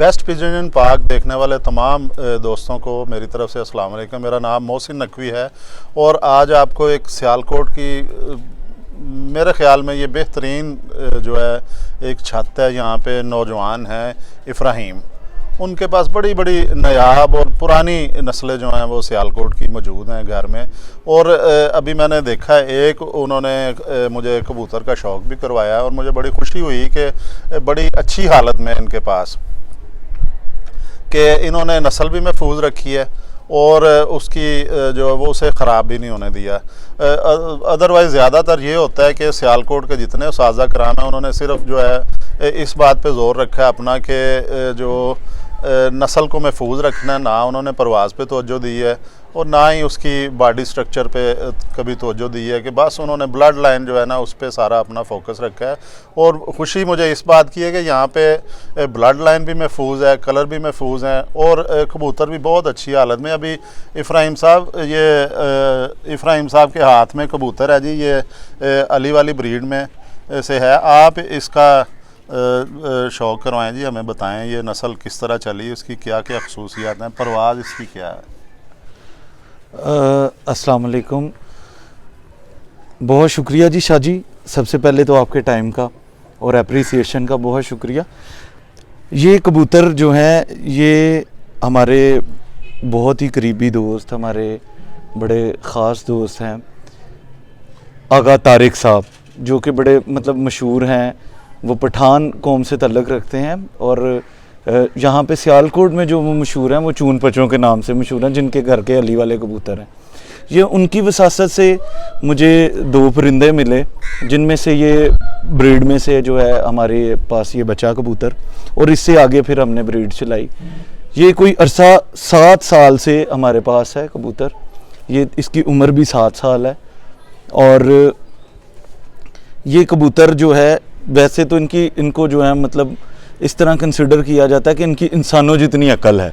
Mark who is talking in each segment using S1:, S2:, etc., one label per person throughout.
S1: Best pigeon इन पाक देखने वाले तमाम दोस्तों को मेरी तरफ से अस्सलाम वालेकुम। मेरा नाम मोहसिन नकवी है और आज आपको एक सियालकोट की मेरे ख्याल में ये बेहतरीन जो है एक छत है। यहाँ पे नौजवान हैं इफ्राहीम, उनके पास बड़ी बड़ी नायाब और पुरानी नस्लें जो हैं वो सियालकोट की मौजूद हैं घर में। और अभी मैंने देखा है एक उन्होंने मुझे कबूतर का शौक़ भी करवाया और मुझे बड़ी खुशी हुई कि बड़ी अच्छी हालत में इनके पास कि इन्होंने नस्ल भी महफूज रखी है और उसकी जो वो उसे ख़राब भी नहीं होने दिया। अदरवाइज़ ज़्यादातर ये होता है कि सियालकोट के जितने उस्ताज़ा कराम हैं उन्होंने सिर्फ जो है इस बात पे ज़ोर रखा है अपना कि जो नस्ल को महफूज रखना, ना उन्होंने परवाज़ पे तवज्जो दी है और ना ही उसकी बॉडी स्ट्रक्चर पे कभी तवज्जो दी है कि बस उन्होंने ब्लड लाइन जो है ना उस पर सारा अपना फोकस रखा है। और खुशी मुझे इस बात की है कि यहाँ पे ब्लड लाइन भी महफूज है, कलर भी महफूज हैं और कबूतर भी बहुत अच्छी हालत में। अभी इफ्राहीम साहब के हाथ में कबूतर है जी, ये अली वाली ब्रीड में से है। आप इसका शौक़ करवाएं जी, हमें बताएं ये नस्ल किस तरह चली, इसकी क्या क्या खसूसियात हैं, परवाज़ इसकी क्या है।
S2: अस्सलाम वालेकुम, बहुत शुक्रिया जी शाह जी। सबसे पहले तो आपके टाइम का और एप्रिसिएशन का बहुत शुक्रिया। ये कबूतर जो हैं ये हमारे बहुत ही करीबी दोस्त, हमारे बड़े ख़ास दोस्त हैं आगा तारिक साहब, जो कि बड़े मतलब मशहूर हैं। वो पठान कौम से तल्लक़ रखते हैं और यहाँ पे सियालकोट में जो वो मशहूर हैं वो चून पचों के नाम से मशहूर हैं, जिनके घर के अली वाले कबूतर हैं। ये उनकी वसासत से मुझे 2 परिंदे मिले, जिनमें से ये ब्रीड में से जो है हमारे पास ये बचा कबूतर और इससे आगे फिर हमने ब्रीड चलाई। ये कोई अरसा 7 साल से हमारे पास है कबूतर, ये इसकी उम्र भी 7 साल है। और ये कबूतर जो है वैसे तो इनको जो है मतलब इस तरह कंसिडर किया जाता है कि इनकी इंसानों जितनी अकल है।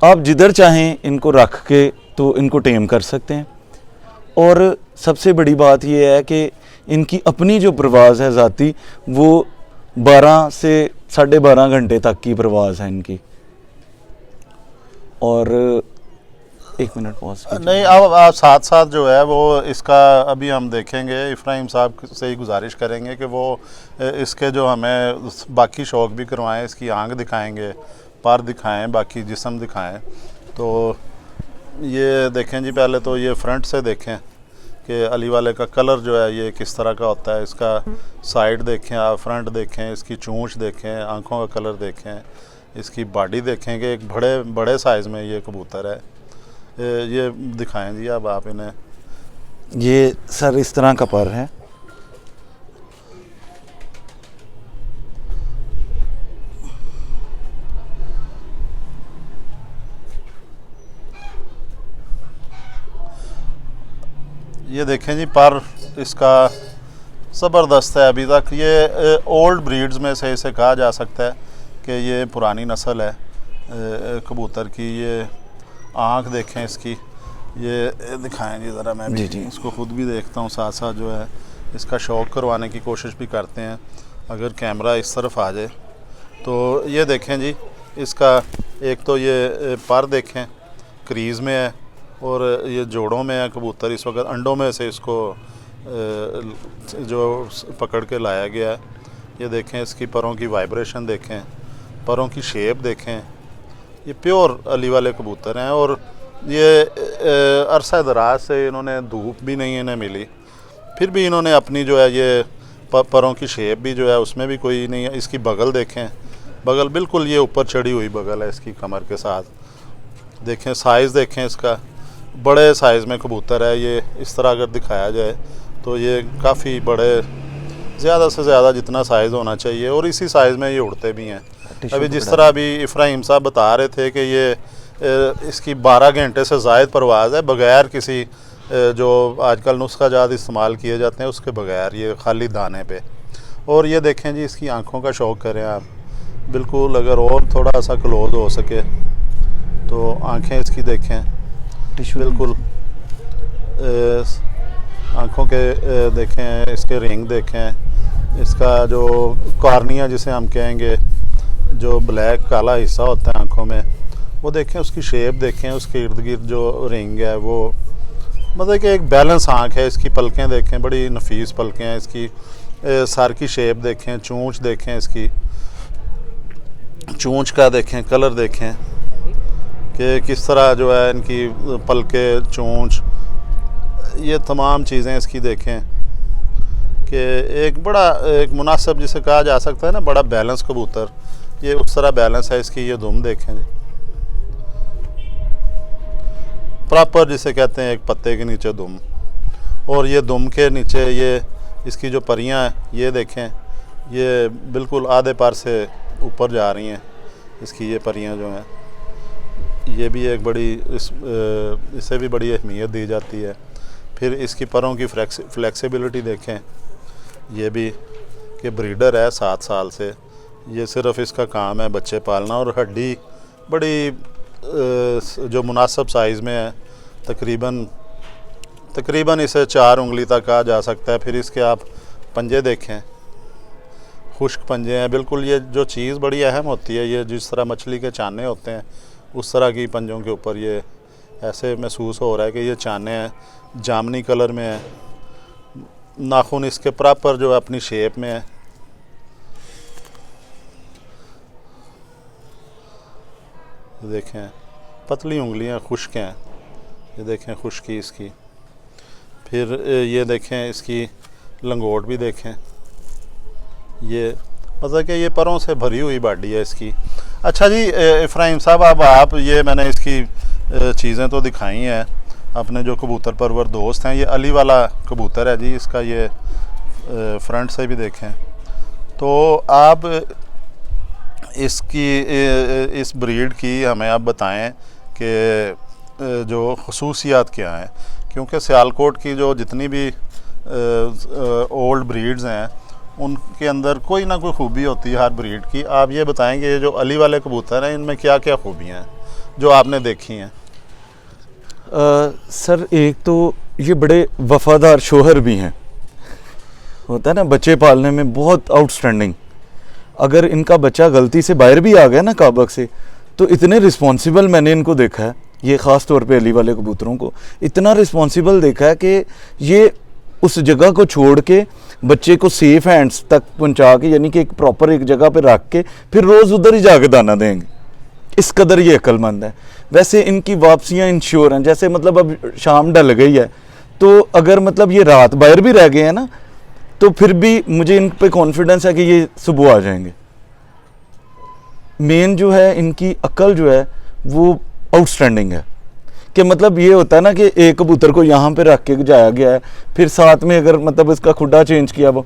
S2: आप जिधर चाहें इनको रख के तो इनको टेम कर सकते हैं। और सबसे बड़ी बात यह है कि इनकी अपनी जो परवाज़ है ज़ाती, वो 12 से 12.5 घंटे तक की परवाज़ है इनकी। और 1 मिनट पॉज
S1: नहीं, अब साथ साथ जो है वो इसका अभी हम देखेंगे। इफ्राहीम साहब से ही गुजारिश करेंगे कि वो इसके जो हमें बाकी शौक़ भी करवाएं, इसकी आंख दिखाएंगे, पर दिखाएं, बाकी जिस्म दिखाएं। तो ये देखें जी, पहले तो ये फ्रंट से देखें कि अली वाले का कलर जो है ये किस तरह का होता है। इसका साइड देखें आप, फ्रंट देखें, इसकी चोंच देखें, आँखों का कलर देखें, इसकी बॉडी देखें कि एक बड़े साइज़ में ये कबूतर है। ये दिखाएं जी अब आप इन्हें।
S2: ये सर इस तरह का पर है।
S1: ये देखें जी, पर इसका ज़बरदस्त है। अभी तक ये ओल्ड ब्रीड्स में से इसे कहा जा सकता है कि ये पुरानी नस्ल है कबूतर की। ये आँख देखें इसकी, ये दिखाएं जी ज़रा। मैं भी इसको ख़ुद भी देखता हूँ, साथ साथ जो है इसका शौक़ करवाने की कोशिश भी करते हैं। अगर कैमरा इस तरफ आ जाए तो ये देखें जी, इसका एक तो ये पर देखें क्रीज़ में है और ये जोड़ों में है कबूतर। इस वक्त अंडों में से इसको जो पकड़ के लाया गया है। ये देखें इसकी परों की वाइब्रेशन देखें, परों की शेप देखें। ये प्योर अली वाले कबूतर हैं और ये अरसा दराज से इन्होंने धूप भी नहीं इन्हें मिली, फिर भी इन्होंने अपनी जो है ये परों की शेप भी जो है उसमें भी कोई नहीं है। इसकी बगल देखें, बगल बिल्कुल ये ऊपर चढ़ी हुई बगल है इसकी कमर के साथ। देखें साइज़ देखें इसका, बड़े साइज़ में कबूतर है ये। इस तरह अगर दिखाया जाए तो ये काफ़ी बड़े, ज़्यादा से ज़्यादा जितना साइज़ होना चाहिए और इसी साइज़ में ये उड़ते भी हैं। अभी जिस तरह अभी इफ्राहीम साहब बता रहे थे कि ये इसकी 12 घंटे से ज़ायद परवाज़ है बग़ैर किसी जो आजकल नुस्खा जात इस्तेमाल किए जाते हैं उसके बगैर, ये खाली दाने पे। और ये देखें जी, इसकी आँखों का शौक़ करें आप बिल्कुल, अगर और थोड़ा सा क्लोज हो सके तो आँखें इसकी देखें बिल्कुल। आँखों के देखें, इसके रिंग देखें, इसका जो कॉर्निया जिसे हम कहेंगे जो ब्लैक काला हिस्सा होता है आँखों में, वो देखें, उसकी शेप देखें, उसके इर्द गिर्द जो रिंग है वो मतलब कि एक बैलेंस आँख है। इसकी पलकें देखें, बड़ी नफीस पलकें हैं इसकी। सर की शेप देखें, चोंच देखें, इसकी चोंच का देखें, कलर देखें कि किस तरह जो है इनकी पलके, चोंच, ये तमाम चीज़ें इसकी देखें कि एक मुनासिब जिसे कहा जा सकता है ना, बड़ा बैलेंस कबूतर, ये उस तरह बैलेंस है इसकी। ये दुम देखें जी, प्रॉपर जिसे कहते हैं एक पत्ते के नीचे दुम, और ये दुम के नीचे ये इसकी जो परियां हैं ये देखें, ये बिल्कुल आधे पर से ऊपर जा रही हैं इसकी ये परियां जो हैं। ये भी एक बड़ी इसे भी बड़ी अहमियत दी जाती है। फिर इसकी परों की फ्लेक्सिबिलिटी देखें, ये भी कि ब्रीडर है 7 साल से, ये सिर्फ इसका काम है बच्चे पालना, और हड्डी बड़ी जो मुनासिब साइज़ में है, तकरीबन इसे 4 उंगली तक आ जा सकता है। फिर इसके आप पंजे देखें, खुश्क पंजे हैं बिल्कुल। ये जो चीज़ बड़ी अहम होती है, ये जिस तरह मछली के चाने होते हैं उस तरह की पंजों के ऊपर ये ऐसे महसूस हो रहा है कि ये चाने हैं, जामनी कलर में है। नाखून इसके प्रॉपर जो है अपनी शेप में है। देखें पतली उंगलियां, खुश्क हैं, ये देखें खुश्की इसकी। फिर ये देखें इसकी लंगोट भी देखें, ये मतलब कि ये परों से भरी हुई बॉडी है इसकी। अच्छा जी इफ्राहिम साहब, अब आप ये मैंने इसकी चीज़ें तो दिखाई हैं, अपने जो कबूतर परवर दोस्त हैं, ये अली वाला कबूतर है जी, इसका ये फ्रंट से भी देखें तो आप इसकी इस ब्रीड की हमें आप बताएं कि जो खसूसियात क्या हैं, क्योंकि सियालकोट की जो जितनी भी ओल्ड ब्रीड्स हैं उनके अंदर कोई ना कोई खूबी होती है हर ब्रीड की। आप ये बताएंगे ये जो अली वाले कबूतर हैं इनमें क्या क्या खूबियाँ हैं जो आपने देखी हैं?
S2: सर एक तो ये बड़े वफादार शोहर भी हैं, होता है ना बच्चे पालने में बहुत आउटस्टैंडिंग। अगर इनका बच्चा गलती से बाहर भी आ गया ना काबक से, तो इतने रिस्पॉन्सिबल मैंने इनको देखा है, ये ख़ास तौर पे अली वाले कबूतरों को इतना रिस्पॉन्सिबल देखा है कि ये उस जगह को छोड़ के बच्चे को सेफ हैंड्स तक पहुंचा के, यानी कि एक प्रॉपर एक जगह पे रख के फिर रोज़ उधर ही जाके दाना देंगे। इस कदर ये अक्लमंद है। वैसे इनकी वापसियाँ इंश्योर हैं, जैसे मतलब अब शाम ढल गई है तो अगर मतलब ये रात बाहर भी रह गए हैं ना, तो फिर भी मुझे इन पे कॉन्फिडेंस है कि ये सुबह आ जाएंगे। मेन जो है इनकी अकल जो है वो आउटस्टैंडिंग है, कि मतलब ये होता है ना कि एक कबूतर को यहाँ पे रख के जाया गया है, फिर साथ में अगर मतलब इसका खुड्डा चेंज किया, वो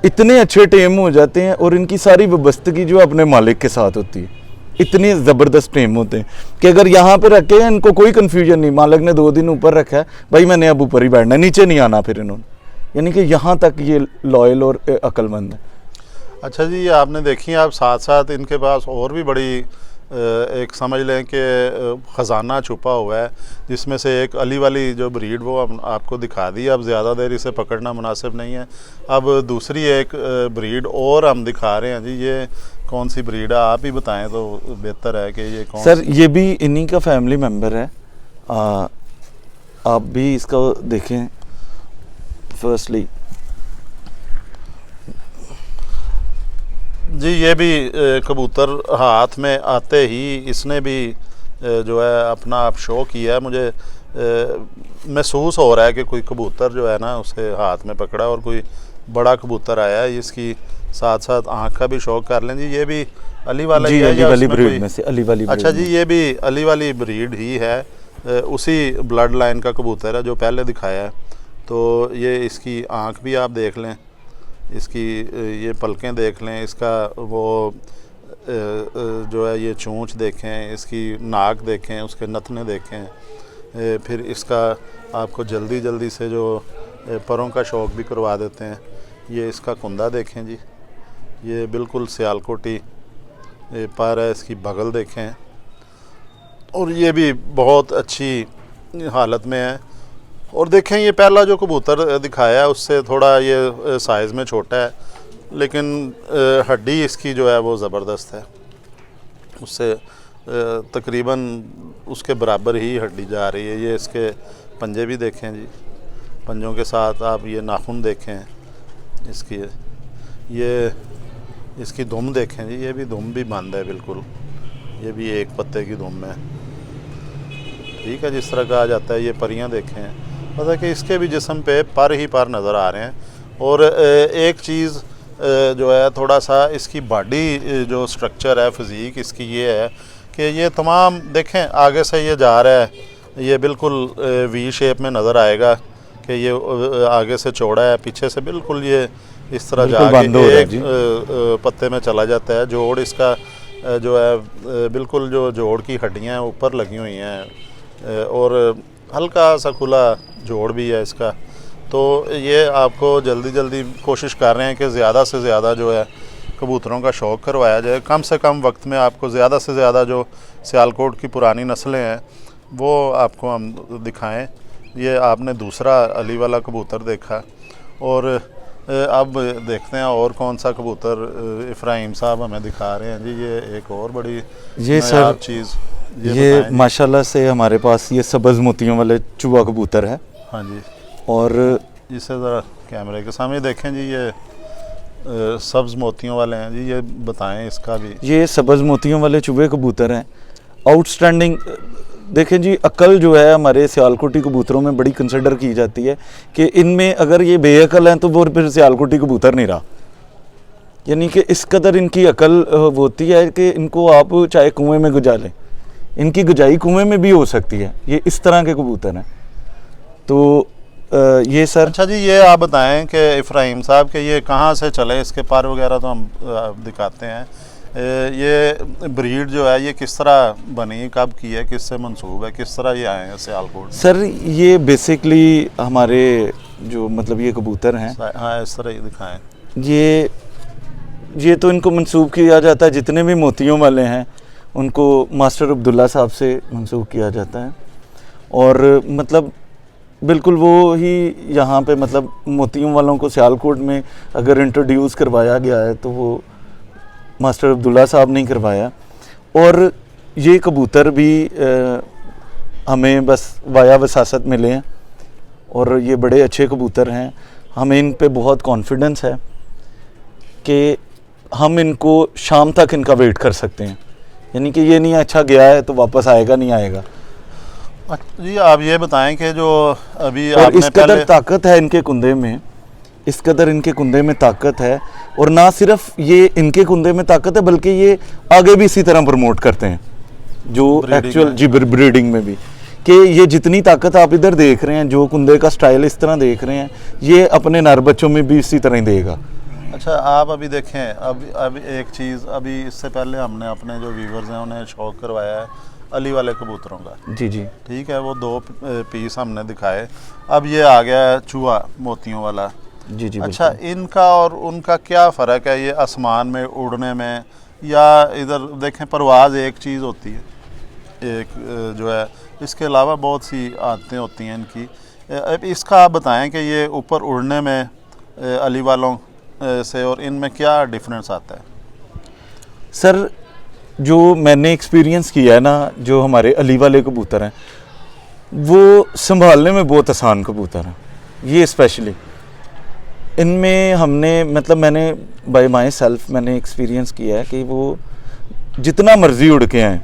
S2: इतने अच्छे टेम हो जाते हैं। और इनकी सारी वाबस्तगी जो अपने मालिक के साथ होती है, इतने ज़बरदस्त टेम होते हैं कि अगर यहाँ पे रखे हैं इनको कोई कन्फ्यूजन नहीं, मालिक ने 2 दिन ऊपर रखा है, भाई मैंने अब ऊपर ही बैठना है, नीचे नहीं आना फिर इन्होंने, यानी कि यहाँ तक ये लॉयल और अक्लमंद है।
S1: अच्छा जी, आपने देखी, आप साथ साथ इनके पास और भी बड़ी एक समझ लें कि ख़जाना छुपा हुआ है, जिसमें से एक अली वाली जो ब्रीड वो आपको दिखा दी। अब ज़्यादा देर इसे पकड़ना मुनासिब नहीं है। अब दूसरी एक ब्रीड और हम दिखा रहे हैं जी, ये कौन सी ब्रीड है आप ही बताएं तो बेहतर है कि ये कौन।
S2: सर ये भी इन्हीं का फैमिली मेम्बर है, आप भी इसका देखें। फर्स्टली
S1: जी, ये भी कबूतर हाथ में आते ही इसने भी जो है अपना आप शो किया है। मुझे महसूस हो रहा है कि कोई कबूतर जो है ना उसे हाथ में पकड़ा और कोई बड़ा कबूतर आया है। इसकी साथ साथ आँख का भी शौक कर लें जी। ये भी अली वाला
S2: जी,
S1: ही है,
S2: अली वाली ब्रीड में से अली वाली।
S1: अच्छा जी, ये भी अली वाली ब्रीड ही है, उसी ब्लड लाइन का कबूतर है जो पहले दिखाया है। तो ये इसकी आँख भी आप देख लें, इसकी ये पलकें देख लें, इसका वो जो है ये चोंच देखें, इसकी नाक देखें, उसके नथने देखें। फिर इसका आपको जल्दी जल्दी से जो परों का शौक भी करवा देते हैं। ये इसका कुंदा देखें जी, ये बिल्कुल सियालकोटी पर है। इसकी बगल देखें, और ये भी बहुत अच्छी हालत में है। और देखें ये पहला जो कबूतर दिखाया है उससे थोड़ा ये साइज़ में छोटा है, लेकिन हड्डी इसकी जो है वो ज़बरदस्त है। उससे तकरीबन उसके बराबर ही हड्डी जा रही है। ये इसके पंजे भी देखें जी, पंजों के साथ आप ये नाखून देखें इसकी, ये इसकी दुम देखें जी, ये भी दुम भी बंद है बिल्कुल, ये भी एक पत्ते की दुम है। ठीक है, जिस तरह कहा जाता है। ये परियां देखें, पता कि इसके भी जिस्म पे पर ही पर नज़र आ रहे हैं। और एक चीज़ जो है थोड़ा सा इसकी बॉडी जो स्ट्रक्चर है, फिज़ीक इसकी ये है कि ये तमाम देखें, आगे से ये जा रहा है, ये बिल्कुल वी शेप में नज़र आएगा कि ये आगे से चौड़ा है, पीछे से बिल्कुल ये इस तरह जाके एक पत्ते में चला जाता है। जोड़ इसका जो है बिल्कुल जो जोड़ की हड्डियाँ ऊपर लगी हुई हैं और हल्का सा खुला जोड़ भी है इसका। तो ये आपको जल्दी जल्दी कोशिश कर रहे हैं कि ज़्यादा से ज़्यादा जो है कबूतरों का शौक़ करवाया जाए, कम से कम वक्त में आपको ज़्यादा से ज़्यादा जो सियालकोट की पुरानी नस्लें हैं वो आपको हम दिखाएं। ये आपने दूसरा अली वाला कबूतर देखा, और अब देखते हैं और कौन सा कबूतर इफ्राहिम साहब हमें दिखा रहे हैं जी। ये एक और बड़ी
S2: ये सर
S1: चीज़
S2: ये माशाल्लाह से हमारे पास ये सब्ज़ मोतियों वाले चूहा कबूतर है।
S1: हाँ जी,
S2: और
S1: इसे ज़रा कैमरे के सामने देखें जी, ये सब्ज़ मोतियों वाले हैं जी, ये बताएं इसका भी।
S2: ये सब्ज़ मोतियों वाले चूहे कबूतर हैं, आउटस्टैंडिंग। देखें जी, अक्ल जो है हमारे सियालकोटी कबूतरों में बड़ी कंसिडर की जाती है कि इनमें अगर ये बेअक्ल हैं तो वो फिर सियालकोटी कबूतर नहीं रहा। यानी कि इस कदर इनकी अकल होती है कि इनको आप चाहे कुएं में गुजा लें, इनकी गुजाई कुएं में भी हो सकती है। ये इस तरह के कबूतर हैं। तो ये सर,
S1: अच्छा जी, ये आप बताएं कि इफ्राहिम साहब के ये कहाँ से चले, इसके पर वगैरह तो हम दिखाते हैं। ये ब्रीड जो है ये किस तरह बनी, कब की है, किससे मंसूब है, किस तरह ये आए हैं सियालकोट?
S2: सर ये बेसिकली हमारे जो मतलब ये कबूतर हैं,
S1: हाँ इस तरह ही दिखाएं।
S2: ये तो इनको मंसूब किया जाता है, जितने भी मोतियों वाले हैं उनको मास्टर अब्दुल्ला साहब से मंसूब किया जाता है। और मतलब बिल्कुल वो ही यहाँ पे मतलब मोतियों वालों को सियालकोट में अगर इंट्रोड्यूस करवाया गया है तो वो मास्टर अब्दुल्ला साहब ने करवाया। और ये कबूतर भी हमें बस वाया वसासत मिले हैं और ये बड़े अच्छे कबूतर हैं। हमें इन पे बहुत कॉन्फिडेंस है कि हम इनको शाम तक इनका वेट कर सकते हैं। यानी कि ये नहीं अच्छा गया है तो वापस आएगा नहीं आएगा।
S1: जी आप ये बताएं कि जो अभी
S2: और
S1: आपने
S2: इस कदर ताकत है इनके कुंदे में, इस कदर इनके कुंदे में ताकत है। और ना सिर्फ ये इनके कुंदे में ताकत है बल्कि ये आगे भी इसी तरह प्रमोट करते हैं जो एक्चुअल जी ब्रीडिंग में भी, कि ये जितनी ताकत आप इधर देख रहे हैं, जो कुंदे का स्टाइल इस तरह देख रहे हैं, ये अपने नर बच्चों में भी इसी तरह ही देगा।
S1: अच्छा आप अभी देखें, अभी एक चीज़, अभी इससे पहले हमने अपने जो व्यूवर्स हैं उन्हें शौक करवाया है अली वाले कबूतरों का। जी जी ठीक है, वो 2 पीस हमने दिखाए। अब ये आ गया है चूहा मोतियों वाला।
S2: जी जी
S1: अच्छा, इनका और उनका क्या फ़र्क है, ये आसमान में उड़ने में, या इधर देखें परवाज़ एक चीज़ होती है, एक जो है, इसके अलावा बहुत सी आदतें होती हैं इनकी। अब इसका आप बताएं कि ये ऊपर उड़ने में अली वालों से और इनमें क्या डिफरेंस आता है?
S2: सर जो मैंने एक्सपीरियंस किया है ना, जो हमारे अली वाले कबूतर हैं वो संभालने में बहुत आसान कबूतर हैं। ये स्पेशली इनमें हमने मतलब मैंने बाय माई सेल्फ मैंने एक्सपीरियंस किया है कि वो जितना मर्जी उड़ के आएँ,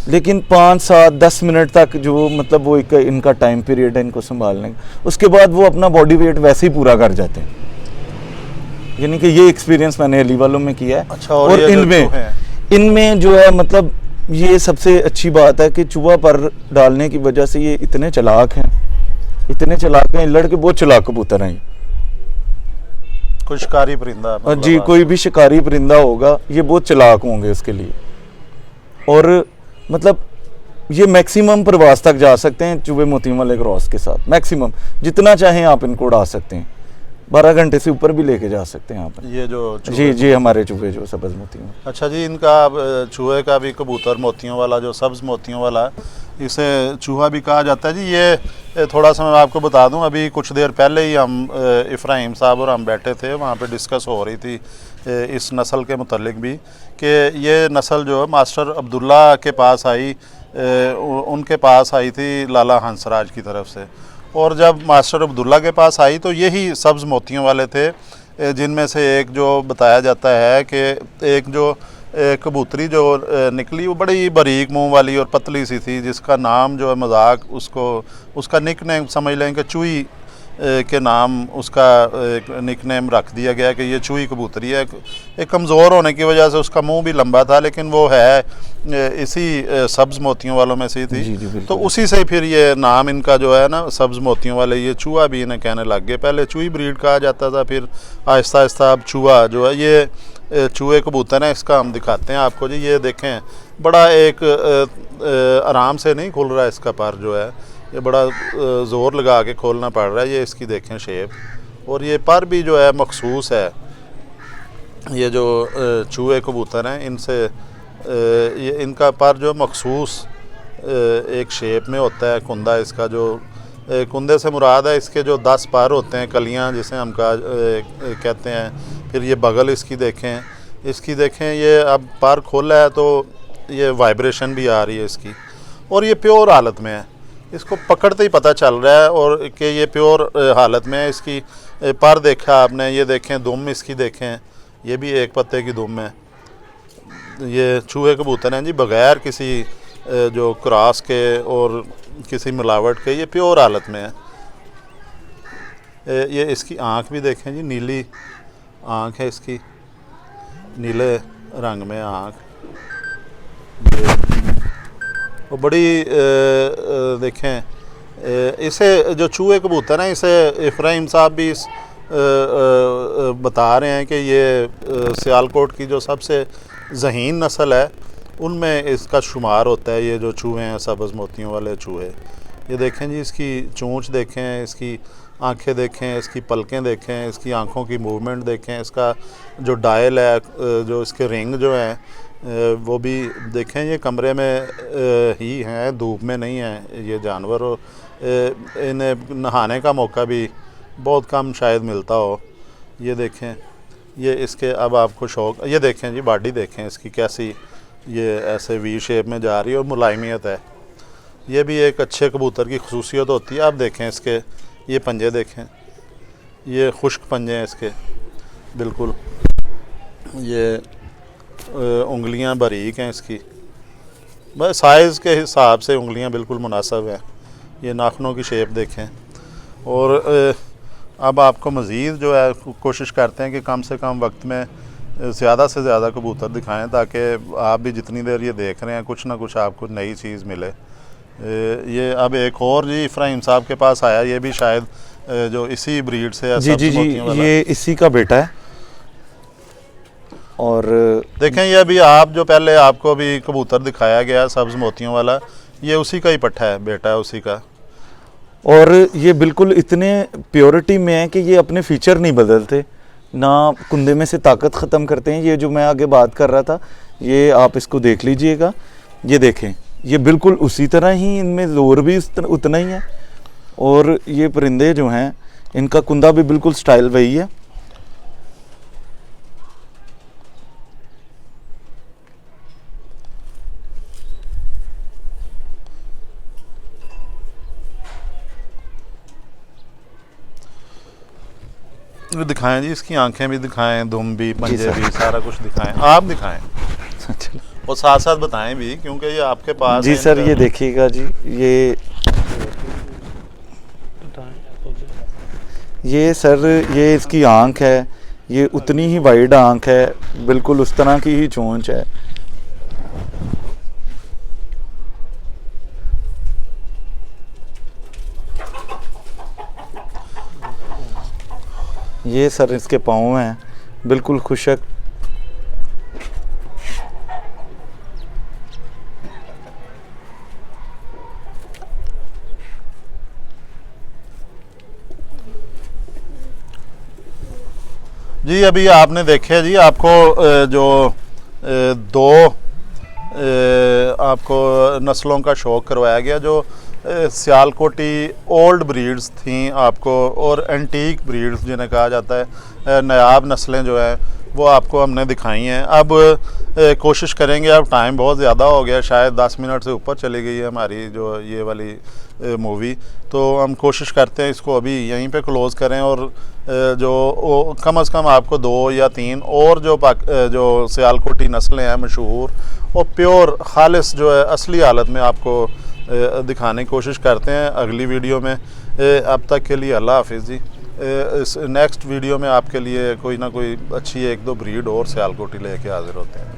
S2: लेकिन 5, 7, 10 मिनट तक जो मतलब वो एक इनका टाइम पीरियड है इनको संभालने का, उसके बाद वो अपना बॉडी वेट वैसे ही पूरा कर जाते हैं। यानी कि ये एक्सपीरियंस मैंने अली वालों में किया है।
S1: अच्छा,
S2: और इनमें जो है मतलब ये सबसे अच्छी बात है कि चूहा पर डालने की वजह से ये इतने चालाक हैं, लड़के बहुत चालाक कबूतर हैं।
S1: कोई शिकारी परिंदा मतलब
S2: जी, कोई भी शिकारी परिंदा होगा ये बहुत चालाक होंगे उसके लिए। और मतलब ये मैक्सिमम प्रवास तक जा सकते हैं चूहे मोतियों वाले क्रॉस के साथ, मैक्सिमम जितना चाहें आप इनको उड़ा सकते हैं, 12 घंटे से ऊपर भी लेके जा सकते हैं आप।
S1: ये जो
S2: जी हमारे चूहे जो सब्ज़ मोतियों।
S1: अच्छा जी, इनका चूहे का भी कबूतर मोतियों वाला जो सब्ज़ मोतियों वाला, इसे चूहा भी कहा जाता है जी। ये थोड़ा सा मैं आपको बता दूं, अभी कुछ देर पहले ही हम इफ्राहिम साहब और हम बैठे थे, वहाँ पे डिस्कस हो रही थी इस नस्ल के मुतल्लिक भी कि ये नस्ल जो है मास्टर अब्दुल्ला के पास आई, उनके पास आई थी लाला हंसराज की तरफ से। और जब मास्टर अब्दुल्ला के पास आई तो यही सब्ज़ मोतियों वाले थे, जिनमें से एक जो बताया जाता है कि एक जो कबूतरी जो निकली वो बड़ी बारीक मुंह वाली और पतली सी थी, जिसका नाम जो है मजाक उसका निक नेम समझ लें कि चूई के नाम उसका एक निक नेम रख दिया गया कि ये चूई कबूतरी है। एक कमज़ोर होने की वजह से उसका मुंह भी लंबा था, लेकिन वो है इसी सब्ज़ मोतियों वालों में से थी।
S2: जी,
S1: तो उसी से फिर ये नाम इनका जो है ना सब्ज़ मोतियों वाले, ये चूहा भी इन्हें कहने लग गए। पहले चूई ब्रीड कहा जाता था, फिर आहिस्ता आहिस्ता अब चूहा जो है, ये चूहे कबूतर हैं। इसका हम दिखाते हैं आपको जी, ये देखें बड़ा एक आराम से नहीं खुल रहा है इसका पर जो है, ये बड़ा ज़ोर लगा के खोलना पड़ रहा है। ये इसकी देखें शेप, और ये पर भी जो है मखसूस है। ये जो चूहे कबूतर हैं इनसे ये इनका पर जो मखसूस एक शेप में होता है। कुंदा इसका जो कुंदे से मुराद है इसके जो 10 पर होते हैं, कलियां जिसे हम कहते हैं। फिर ये बगल इसकी देखें, ये अब पर खोला है तो ये वाइब्रेशन भी आ रही है इसकी, और ये प्योर हालत में है। इसको पकड़ते ही पता चल रहा है और कि ये प्योर हालत में है। इसकी पर देखा आपने, ये देखें दुम इसकी देखें, ये भी एक पत्ते की दुम है। ये चूहे कबूतर हैं जी, बग़ैर किसी जो क्रॉस के और किसी मिलावट के, ये प्योर हालत में है। ये इसकी आँख भी देखें जी, नीली आँख है इसकी, नीले रंग में आँख। वो बड़ी देखें इसे जो चूहे कबूतर हैं, इसे इब्राहिम साहब भी बता रहे हैं कि ये सियालकोट की जो सबसे ज़हीन नस्ल है उनमें इसका शुमार होता है। ये जो चूहे हैं सब्ज़ मोतियों वाले चूहे, ये देखें जी, इसकी चोंच देखें, इसकी आंखें देखें, इसकी पलकें देखें, इसकी आंखों की मूवमेंट देखें, इसका जो डायल है, जो इसके रिंग जो हैं वो भी देखें। ये कमरे में ही हैं, धूप में नहीं है ये जानवर, और इन्हें नहाने का मौका भी बहुत कम शायद मिलता हो। ये देखें, ये इसके अब आपको शौक, ये देखें जी बॉडी देखें इसकी कैसी, ये ऐसे वी शेप में जा रही है और मुलायमियत है। ये भी एक अच्छे कबूतर की खसूसियत होती है। आप देखें इसके ये पंजे देखें, ये खुश्क पंजे हैं इसके बिल्कुल। ये उंगलियां बारीक हैं इसकी, बस साइज़ के हिसाब से उंगलियां बिल्कुल मुनासिब हैं। ये नाखूनों की शेप देखें। और अब आपको मज़ीद जो है कोशिश करते हैं कि कम से कम वक्त में ज़्यादा से ज़्यादा कबूतर दिखाएं, ताकि आप भी जितनी देर ये देख रहे हैं कुछ ना कुछ आपको नई चीज़ मिले। ये अब एक और जी इब्राहिम साहब के पास आया, ये भी शायद जो इसी ब्रीड से है।
S2: जी, ये इसी का बेटा है। और
S1: देखें ये भी आप जो पहले आपको भी कबूतर दिखाया गया सब्ज़ मोतियों वाला, ये उसी का ही पट्ठा है, बेटा है उसी का।
S2: और ये बिल्कुल इतने प्योरिटी में है कि ये अपने फीचर नहीं बदलते, ना कुंदे में से ताकत ख़त्म करते हैं। ये जो मैं आगे बात कर रहा था, ये आप इसको देख लीजिएगा, ये देखें, ये बिल्कुल उसी तरह ही, इनमें ज़ोर भी उतना ही है। और ये परिंदे जो हैं इनका कुंदा भी बिल्कुल स्टाइल वही है।
S1: दिखाएं जी, इसकी आंखें भी दिखाएं, दुम भी, पंजे भी, सारा कुछ दिखाएं, आप दिखाएं और साथ साथ बताएं भी, क्योंकि ये आपके पास
S2: जी सर। ये देखिएगा जी, ये सर, ये इसकी आंख है, ये उतनी ही वाइड आंख है, बिल्कुल उस तरह की ही चोंच है। ये सर इसके पाँव हैं बिल्कुल खुशक।
S1: जी अभी आपने देखे जी, आपको जो दो आपको नस्लों का शौक करवाया गया, जो सियालकोटी ओल्ड ब्रीड्स थी आपको, और एंटीक ब्रीड्स जिन्हें कहा जाता है, नायाब नस्लें जो हैं वो आपको हमने दिखाई हैं। अब कोशिश करेंगे, अब टाइम बहुत ज़्यादा हो गया, शायद 10 मिनट से ऊपर चली गई है हमारी जो ये वाली मूवी, तो हम कोशिश करते हैं इसको अभी यहीं पे क्लोज़ करें और जो कम से कम आपको 2 या 3 और जो सियालकोटी नस्लें हैं मशहूर और प्योर खालिस जो है असली हालत में आपको दिखाने की कोशिश करते हैं अगली वीडियो में। अब तक के लिए अल्लाह हाफिज़ जी। इस नेक्स्ट वीडियो में आपके लिए कोई ना कोई अच्छी 1-2 ब्रीड और सियालकोटी लेके हाजिर होते हैं।